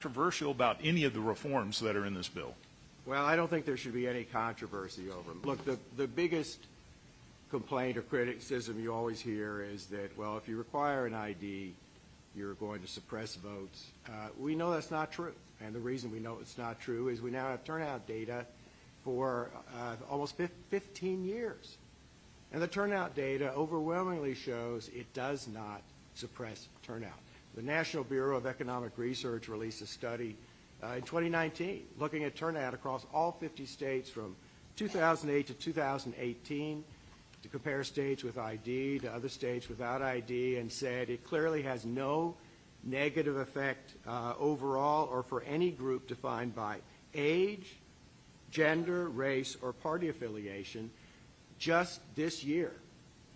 controversial about any of the reforms that are in this bill? Well, I don't think there should be any controversy over them. Look, the biggest complaint or criticism you always hear is that, well, if you require an ID, you're going to suppress votes. We know that's not true. And the reason we know it's not true is we now have turnout data for almost 15 years. And the turnout data overwhelmingly shows it does not suppress turnout. The National Bureau of Economic Research released a study in 2019 looking at turnout across all 50 states from 2008 to 2018 to compare states with ID to other states without ID, and said it clearly has no negative effect overall or for any group defined by age, gender, race, or party affiliation. Just this year,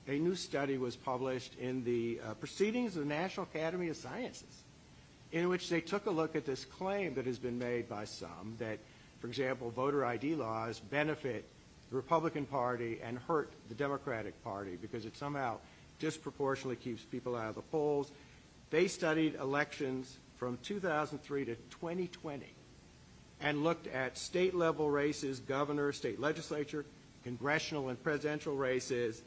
a new study was published in the Proceedings of the National Academy of Sciences, in which they took a look at this claim that has been made by some that, for example, voter ID laws benefit the Republican Party and hurt the Democratic Party because it somehow disproportionately keeps people out of the polls. They studied elections from 2003 to 2020 and looked at state-level races, governor, state legislature, congressional and presidential races.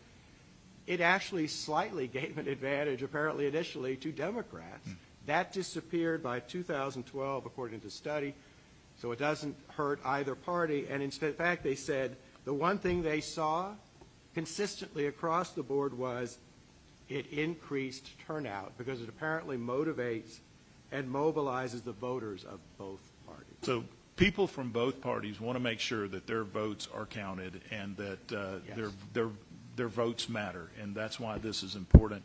It actually slightly gave an advantage, apparently initially, to Democrats. That disappeared by 2012, according to the study, so it doesn't hurt either party. And in fact, they said the one thing they saw consistently across the board was it increased turnout because it apparently motivates and mobilizes the voters of both parties. So people from both parties want to make sure that their votes are counted and that Yes. their votes matter, and that's why this is important.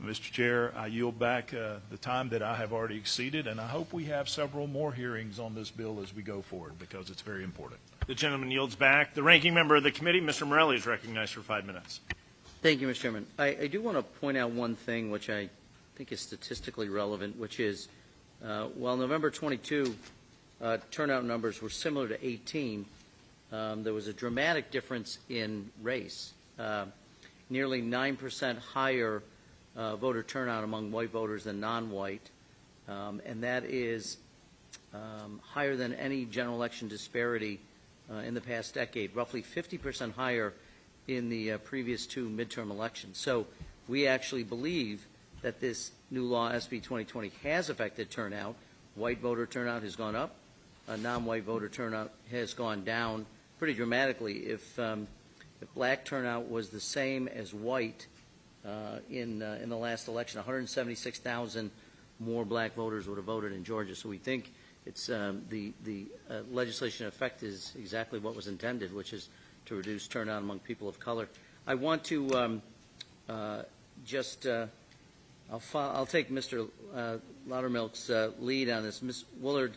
Mr. Chair, I yield back the time that I have already exceeded, and I hope we have several more hearings on this bill as we go forward because it's very important. The gentleman yields back. The ranking member of the committee, Mr. Morelli, is recognized for 5 minutes. Thank you, Mr. Chairman. I do want to point out one thing which I think is statistically relevant, which is while November 22 turnout numbers were similar to 18, there was a dramatic difference in race. Nearly 9% higher voter turnout among white voters than non-white, and that is higher than any general election disparity in the past decade, roughly 50% higher in the previous two midterm elections. So we actually believe that this new law, SB 2020, has affected turnout. White voter turnout has gone up. Non-white voter turnout has gone down pretty dramatically. If black turnout was the same as white in the last election, 176,000 more black voters would have voted in Georgia. So we think it's the legislation effect is exactly what was intended, which is to reduce turnout among people of color. I want to I'll take Mr. Loudermilk's lead on this. Ms. Woolard,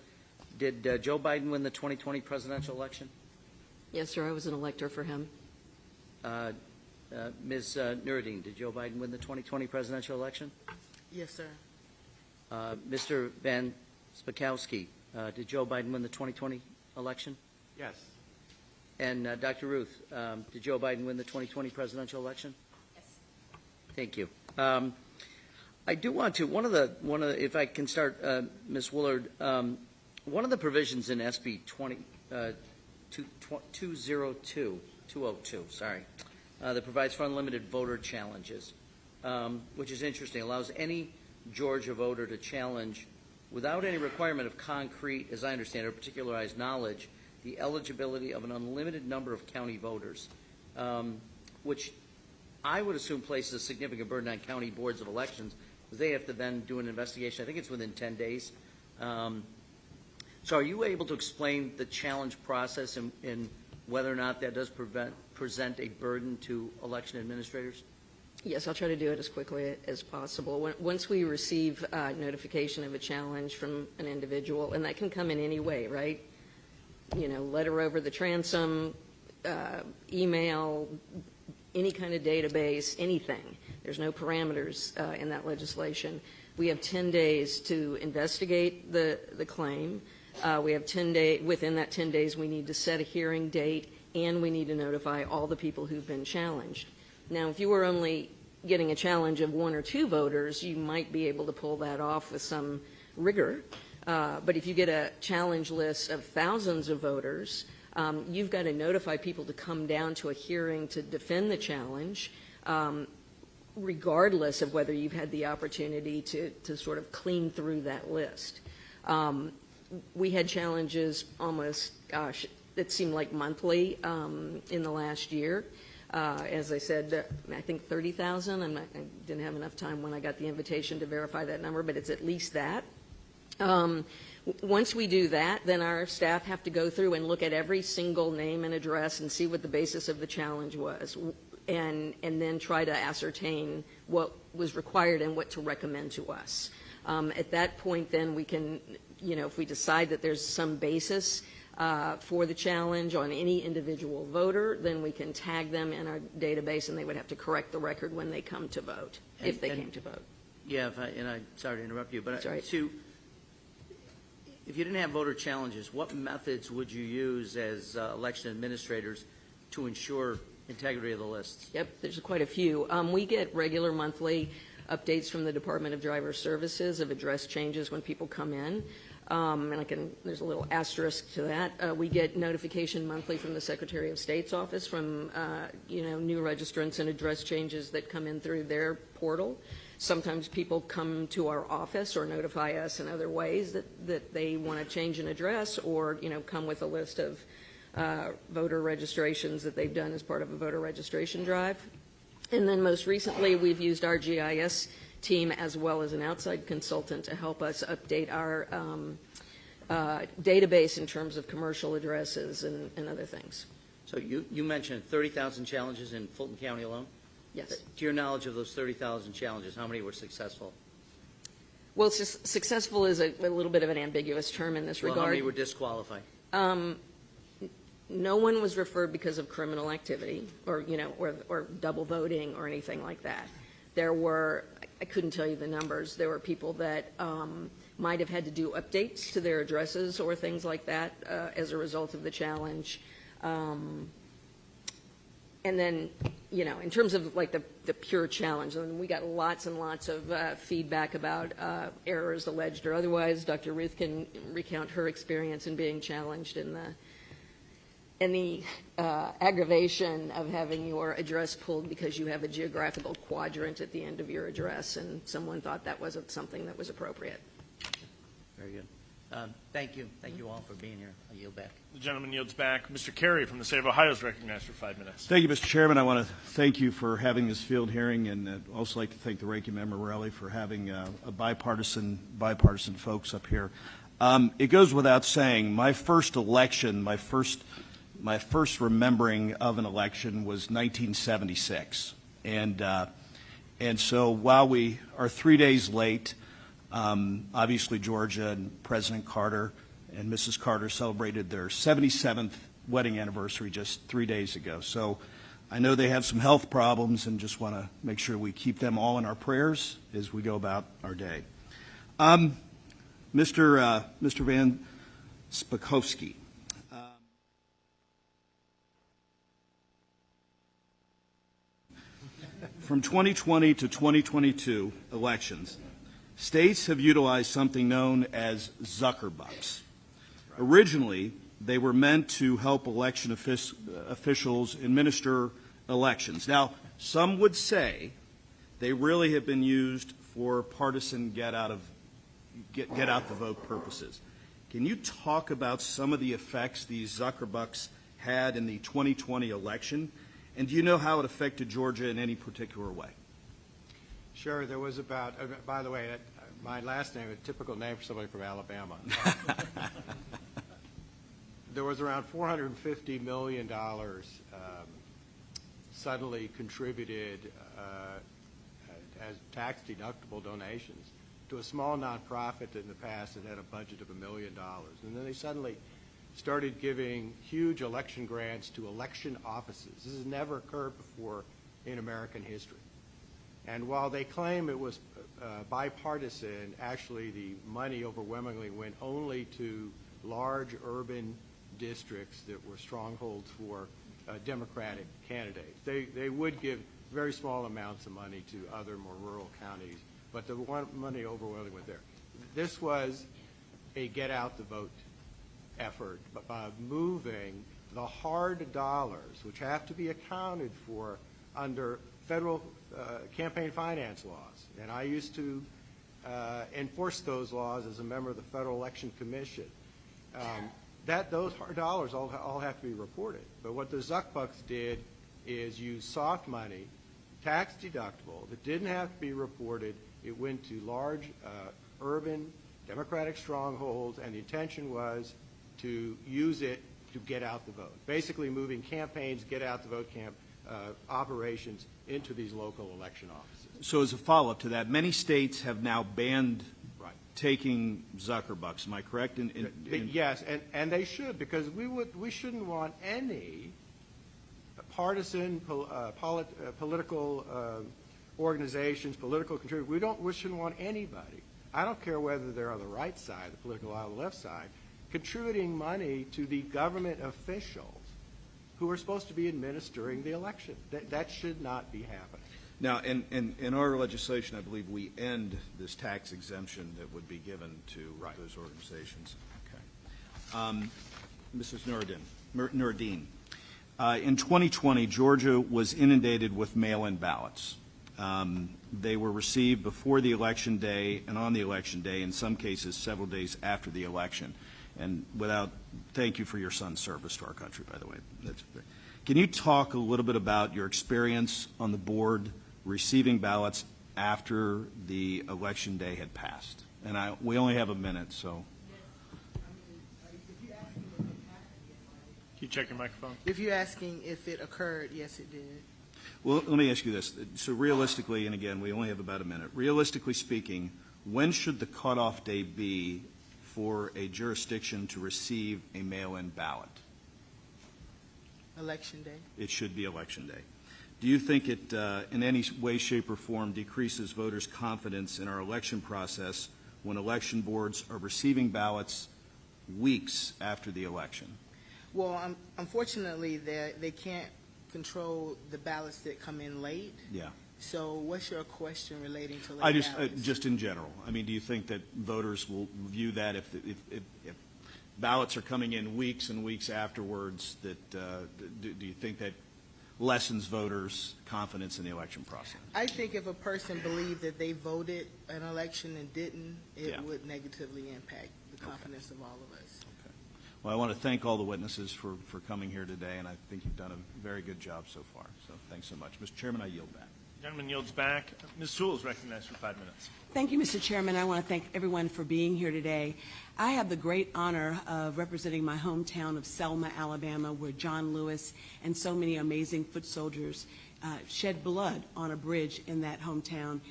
did Joe Biden win the 2020 presidential election? Yes, sir. I was an elector for him. Ms. Nuruddin, did Joe Biden win the 2020 presidential election? Yes, sir. Mr. Van Spakowski, did Joe Biden win the 2020 election? Yes. And Dr. Ruth, did Joe Biden win the 2020 presidential election? Yes. Thank you. I do want to if I can start, Ms. Woolard, one of the provisions in SB 202, that provides for unlimited voter challenges, which is interesting, allows any Georgia voter to challenge without any requirement of concrete, as I understand it, or particularized knowledge, the eligibility of an unlimited number of county voters, which I would assume places a significant burden on county boards of elections, because they have to then do an investigation. I think it's within 10 days. So are you able to explain the challenge process and whether or not that does present a burden to election administrators? Yes, I'll try to do it as quickly as possible. Once we receive notification of a challenge from an individual, and that can come in any way, right? You know, letter over the transom, email, any kind of database, anything. There's no parameters in that legislation. We have 10 days to investigate the claim. We have 10 days. Within that 10 days, we need to set a hearing date, and we need to notify all the people who've been challenged. Now, if you were only getting a challenge of one or two voters, you might be able to pull that off with some rigor. But if you get a challenge list of thousands of voters, you've got to notify people to come down to a hearing to defend the challenge, regardless of whether you've had the opportunity to sort of clean through that list. We had challenges almost, gosh, it seemed like monthly in the last year. As I said, I think 30,000. I didn't have enough time when I got the invitation to verify that number, but it's at least that. Once we do that, then our staff have to go through and look at every single name and address and see what the basis of the challenge was, and then try to ascertain what was required and what to recommend to us. At that point, then we can, if we decide that there's some basis for the challenge on any individual voter, then we can tag them in our database, and they would have to correct the record when they come to vote, if they came to vote. Yeah, I'm sorry to interrupt you, but That's right. If you didn't have voter challenges, what methods would you use as election administrators to ensure integrity of the lists? Yep, there's quite a few. We get regular monthly updates from the Department of Driver Services of address changes when people come in. And there's a little asterisk to that. We get notification monthly from the Secretary of State's office from, new registrants and address changes that come in through their portal. Sometimes people come to our office or notify us in other ways that they want to change an address, or, come with a list of voter registrations that they've done as part of a voter registration drive. And then most recently, we've used our GIS team as well as an outside consultant to help us update our database in terms of commercial addresses and other things. So you mentioned 30,000 challenges in Fulton County alone? Yes. To your knowledge of those 30,000 challenges, how many were successful? Well, successful is a little bit of an ambiguous term in this Well, regard. how many were disqualified? No one was referred because of criminal activity or double voting or anything like that. There were, I couldn't tell you the numbers, there were people that might have had to do updates to their addresses or things like that as a result of the challenge. And then, in terms of like the pure challenge, and we got lots and lots of feedback about errors alleged or otherwise. Dr. Ruth can recount her experience in being challenged in the aggravation of having your address pulled because you have a geographical quadrant at the end of your address, and someone thought that wasn't something that was appropriate. Very good. Thank you. Thank you all for being here. I yield back. The gentleman yields back. Mr. Carey from the state of Ohio is recognized for 5 minutes. Thank you, Mr. Chairman. I want to thank you for having this field hearing, and I'd also like to thank the ranking member Morelli for having a bipartisan folks up here. It goes without saying, my first election, my first remembering of an election was 1976, and so while we are 3 days late, obviously Georgia and President Carter and Mrs. Carter celebrated their 77th wedding anniversary just 3 days ago. So I know they have some health problems, and just want to make sure we keep them all in our prayers as we go about our day. Mr. Van Spakovsky. From 2020 to 2022 elections, states have utilized something known as Zuckerbucks. Originally, they were meant to help election officials administer elections. Now, some would say they really have been used for partisan get out the vote purposes. Can you talk about some of the effects these Zuckerbucks had in the 2020 election? And do you know how it affected Georgia in any particular way? Sure, there was about, by the way, my last name, a typical name for somebody from Alabama. There was around $450 million suddenly contributed as tax-deductible donations to a small nonprofit that in the past had a budget of $1 million. And then they suddenly started giving huge election grants to election offices. This has never occurred before in American history. And while they claim it was bipartisan, actually the money overwhelmingly went only to large urban districts that were strongholds for Democratic candidates. They would give very small amounts of money to other more rural counties, but the money overwhelmingly went there. This was a get-out-the-vote effort by moving the hard dollars, which have to be accounted for under federal campaign finance laws. And I used to enforce those laws as a member of the Federal Election Commission. Those hard dollars all have to be reported. But what the Zuck Bucks did is use soft money, tax deductible, that didn't have to be reported. It went to large urban Democratic strongholds, and the intention was to use it to get out the vote. Basically moving campaigns, get out the vote operations into these local election offices. So as a follow-up to that, many states have now banned Right. taking Zuckerbucks. Am I correct? Yes, and they should, because we shouldn't want any partisan political organizations, political contributors. We shouldn't want anybody. I don't care whether they're on the right side, the political aisle, or the left side, contributing money to the government officials who are supposed to be administering the election. That should not be happening. Now, in our legislation, I believe we end this tax exemption that would be given to those organizations. Okay. Mrs. Noureddin, in 2020, Georgia was inundated with mail-in ballots. They were received before the election day and on the election day, in some cases several days after the election. And thank you for your son's service to our country, by the way. Can you talk a little bit about your experience on the board receiving ballots after the election day had passed? And we only have a minute, so. Can you check your microphone? If you're asking if it occurred, yes, it did. Well, let me ask you this. So realistically, and again, we only have about a minute, realistically speaking, when should the cutoff day be for a jurisdiction to receive a mail-in ballot? Election day. It should be Election Day. Do you think it, in any way, shape, or form, decreases voters' confidence in our election process when election boards are receiving ballots weeks after the election? Well, unfortunately, they can't control the ballots that come in late. Yeah. So what's your question relating to late I just, ballots? just in general. I mean, do you think that voters will view that if ballots are coming in weeks and weeks afterwards, that, do you think that lessens voters' confidence in the election process? I think if a person believed that they voted an election and didn't, it Yeah. would negatively impact the confidence of all of us. Okay. Well, I want to thank all the witnesses for coming here today, and I think you've done a very good job so far. So thanks so much. Mr. Chairman, I yield back. Gentleman yields back. Ms. Sewell is recognized for 5 minutes. Thank you, Mr. Chairman. I want to thank everyone for being here today. I have the great honor of representing my hometown of Selma, Alabama, where John Lewis and so many amazing foot soldiers shed blood on a bridge in that hometown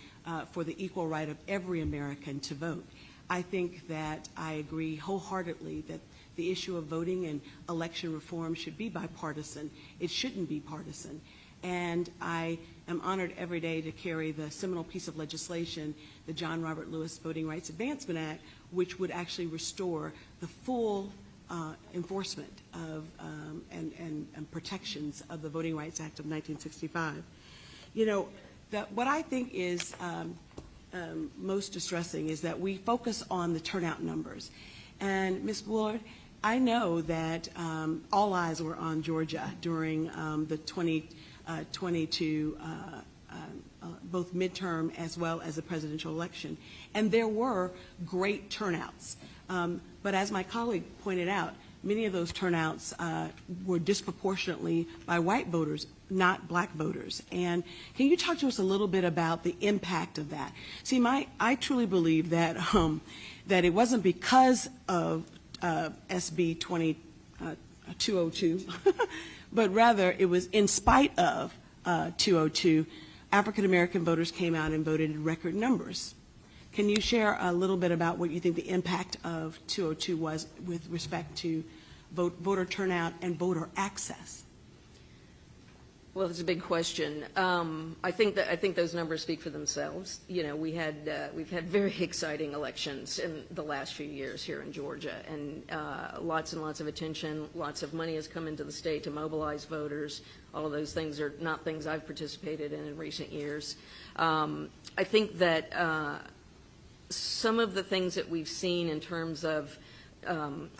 for the equal right of every American to vote. I think that I agree wholeheartedly that the issue of voting and election reform should be bipartisan. It shouldn't be partisan. And I am honored every day to carry the seminal piece of legislation, the John Robert Lewis Voting Rights Advancement Act, which would actually restore the full enforcement of and protections of the Voting Rights Act of 1965. You know, what I think is most distressing is that we focus on the turnout numbers. And Ms. Bullard, I know that all eyes were on Georgia during the 2022 both midterm as well as the presidential election. And there were great turnouts. But as my colleague pointed out, many of those turnouts were disproportionately by white voters, not black voters. And can you talk to us a little bit about the impact of that? See, I truly believe that that it wasn't because of SB 202, but rather it was in spite of 202, African American voters came out and voted in record numbers. Can you share a little bit about what you think the impact of 202 was with respect to voter turnout and voter access? Well, it's a big question. I think those numbers speak for themselves. You know, we've had very exciting elections in the last few years here in Georgia, and lots and lots of attention, lots of money has come into the state to mobilize voters. All of those things are not things I've participated in recent years. I think that some of the things that we've seen in terms of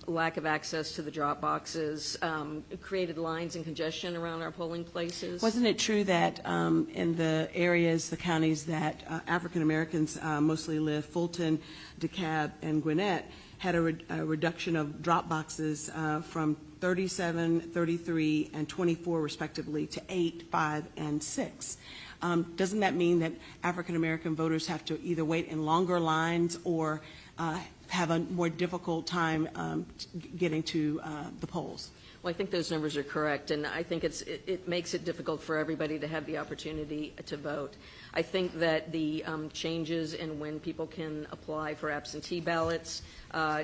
lack of access to the drop boxes created lines and congestion around our polling places. Wasn't it true that in the areas, the counties that African Americans mostly live, Fulton, DeKalb, and Gwinnett, had a reduction of drop boxes from 37, 33, and 24 respectively to 8, 5, and 6? Doesn't that mean that African American voters have to either wait in longer lines or have a more difficult time getting to the polls? Well, I think those numbers are correct, and I think it makes it difficult for everybody to have the opportunity to vote. I think that the changes in when people can apply for absentee ballots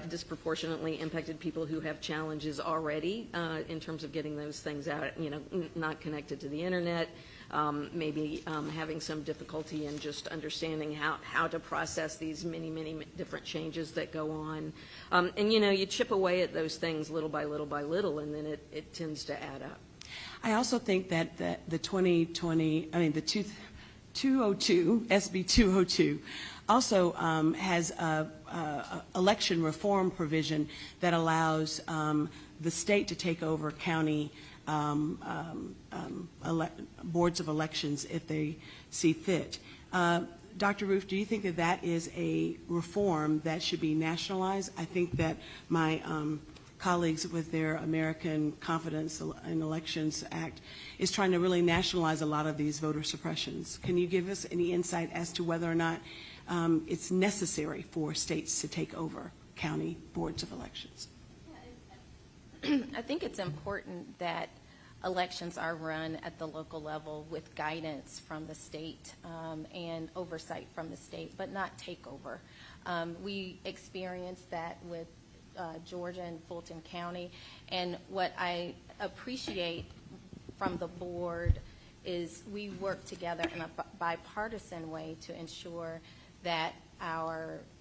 disproportionately impacted people who have challenges already in terms of getting those things out, not connected to the internet, maybe having some difficulty in just understanding how to process these many, many different changes that go on. And, you chip away at those things little by little by little, and then it tends to add up. I also think that the 2020, the 202, SB 202, also has a election reform provision that allows the state to take over county boards of elections if they see fit. Dr. Roof, do you think that that is a reform that should be nationalized? I think that my colleagues with their American Confidence in Elections Act is trying to really nationalize a lot of these voter suppressions. Can you give us any insight as to whether or not it's necessary for states to take over county boards of elections? I think it's important that elections are run at the local level with guidance from the state and oversight from the state, but not takeover. We experienced that with Georgia and Fulton County, and what I appreciate from the board is we work together in a bipartisan way to ensure that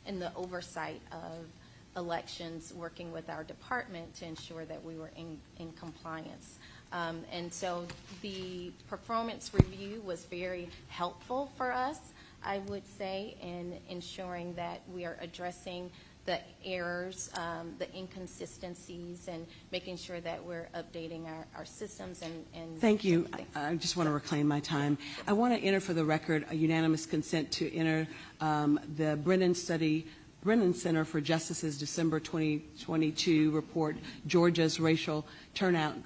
in the oversight of elections, working with our department to ensure that we were in compliance. And so the performance review was very helpful for us, I would say, in ensuring that we are addressing the errors, the inconsistencies, and making sure that we're updating our systems and Thank you. I just want to reclaim my time. I want to enter for the record a unanimous consent to enter the Brennan Center for Justice's December 2022 report, Georgia's Racial Turnout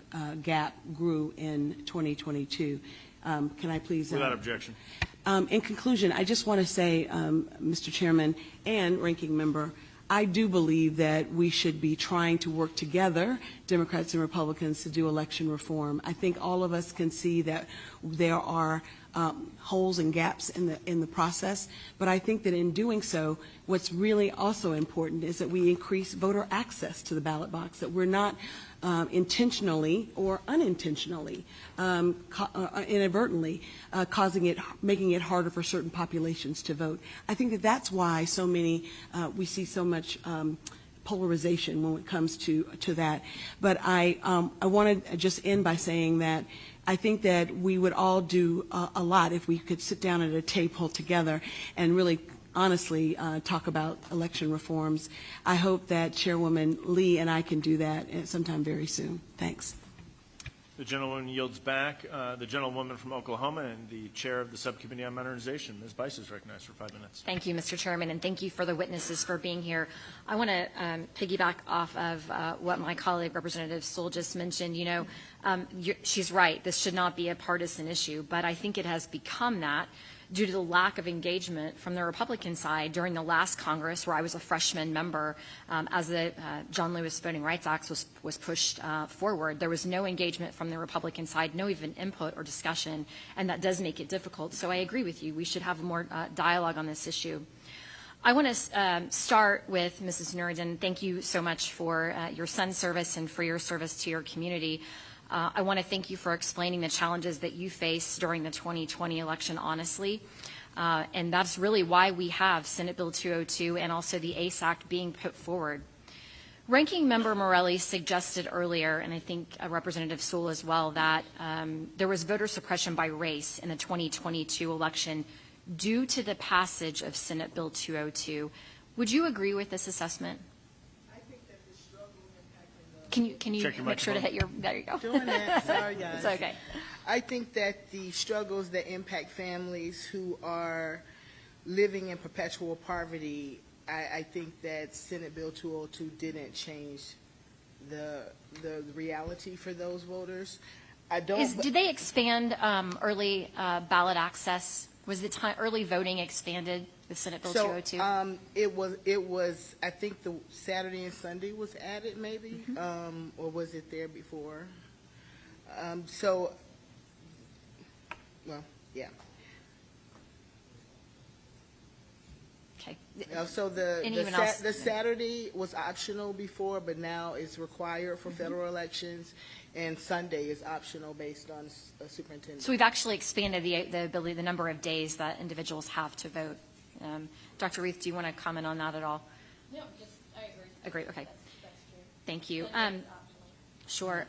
Gap Grew in 2022. Can I please? Without objection. In conclusion, I just want to say, Mr. Chairman and Ranking Member, I do believe that we should be trying to work together, Democrats and Republicans, to do election reform. I think all of us can see that there are holes and gaps in the process, but I think that in doing so, what's really also important is that we increase voter access to the ballot box, that we're not intentionally or unintentionally, inadvertently, making it harder for certain populations to vote. I think that that's why we see so much polarization when it comes to that. But I want to just end by saying that I think that we would all do a lot if we could sit down at a table together and really honestly talk about election reforms. I hope that Chairwoman Lee and I can do that sometime very soon. Thanks. The gentleman yields back. The gentlewoman from Oklahoma and the chair of the Subcommittee on Modernization, Ms. Bice, is recognized for 5 minutes. Thank you, Mr. Chairman, and thank you for the witnesses for being here. I want to piggyback off of what my colleague, Representative Sewell, just mentioned. She's right. This should not be a partisan issue, but I think it has become that due to the lack of engagement from the Republican side during the last Congress, where I was a freshman member, as the John Lewis Voting Rights Act was pushed forward. There was no engagement from the Republican side, no even input or discussion, and that does make it difficult. So I agree with you. We should have more dialogue on this issue. I want to start with Mrs. Nuruddin. Thank you so much for your son's service and for your service to your community. I want to thank you for explaining the challenges that you face during the 2020 election honestly. And that's really why we have Senate Bill 202 and also the ACE Act being put forward. Ranking Member Morelli suggested earlier, and I think Representative Sewell as well, that there was voter suppression by race in the 2022 election due to the passage of Senate Bill 202. Would you agree with this assessment? I think that the struggle impacting Can you Check your make sure to microphone. hit your, there you go. Doing that, sorry guys. It's okay. I think that the struggles that impact families who are living in perpetual poverty, I think that Senate Bill 202 didn't change the reality for those voters. I don't. Did they expand early ballot access? Was the time, early voting expanded with Senate Bill 202? It was, I think the Saturday and Sunday was added maybe, or was it there before? Well, yeah. Okay. So Anyone else? the Saturday was optional before, but now it's required for federal elections, and Sunday is optional based on superintendent. So we've actually expanded the ability, the number of days that individuals have to vote. Dr. Reith, do you want to comment on that at all? No, just, I agree. Agree, okay. That's true. Thank you. And it's optional. Sure.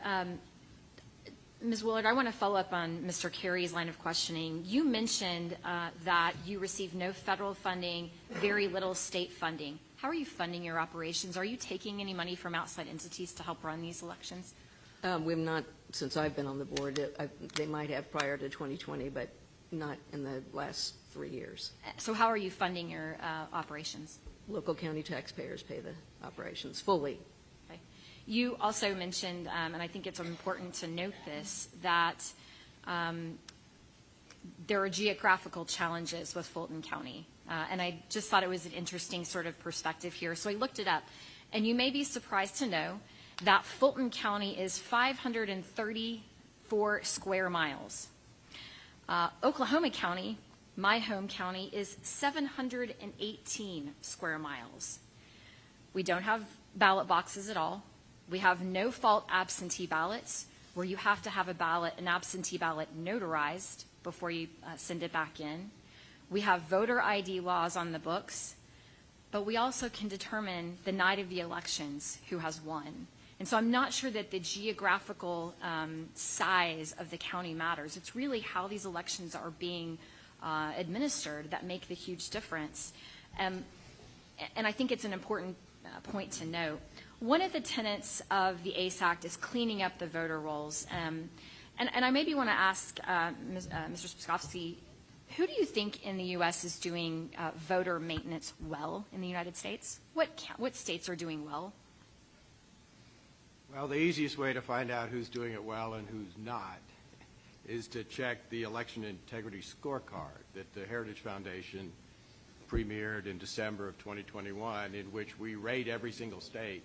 Ms. Willard, I want to follow up on Mr. Carey's line of questioning. You mentioned that you receive no federal funding, very little state funding. How are you funding your operations? Are you taking any money from outside entities to help run these elections? We've not, since I've been on the board, they might have prior to 2020, but not in the last 3 years. So how are you funding your operations? Local county taxpayers pay the operations fully. Okay. You also mentioned, and I think it's important to note this, that there are geographical challenges with Fulton County. And I just thought it was an interesting sort of perspective here. So I looked it up. And you may be surprised to know that Fulton County is 534 square miles. Oklahoma County, my home county, is 718 square miles. We don't have ballot boxes at all. We have no fault absentee ballots, where you have to have an absentee ballot notarized before you send it back in. We have voter ID laws on the books, but we also can determine the night of the elections who has won. And so I'm not sure that the geographical size of the county matters. It's really how these elections are being administered that make the huge difference. And I think it's an important point to note. One of the tenets of the ACE Act is cleaning up the voter rolls. And I maybe want to ask Mr. Spiskowski, who do you think in the U.S. is doing voter maintenance well in the United States? What states are doing well? Well, the easiest way to find out who's doing it well and who's not is to check the election integrity scorecard that the Heritage Foundation premiered in December of 2021, in which we rate every single state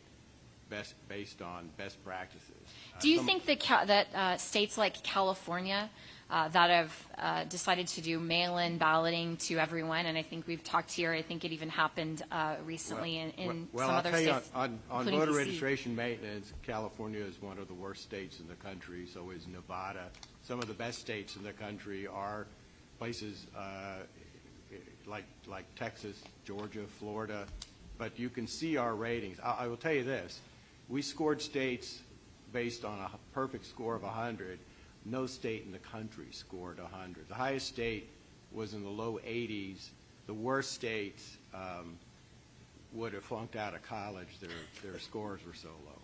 based on best practices. Do you think that states like California that have decided to do mail-in balloting to everyone, and I think we've talked here, I think it even happened recently in some other states. Well, I'll tell you, on including voter DC. registration maintenance, California is one of the worst states in the country, so is Nevada. Some of the best states in the country are places like Texas, Georgia, Florida, but you can see our ratings. I will tell you this. We scored states based on a perfect score of 100. No state in the country scored 100. The highest state was in the low 80s. The worst states would have flunked out of college. Their scores were so low.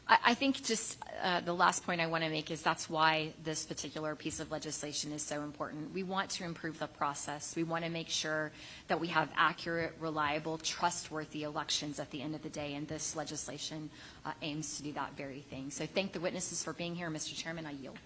I think just the last point I want to make is that's why this particular piece of legislation is so important. We want to improve the process. We want to make sure that we have accurate, reliable, trustworthy elections at the end of the day, and this legislation aims to do that very thing. So thank the witnesses for being here. Mr. Chairman, I yield.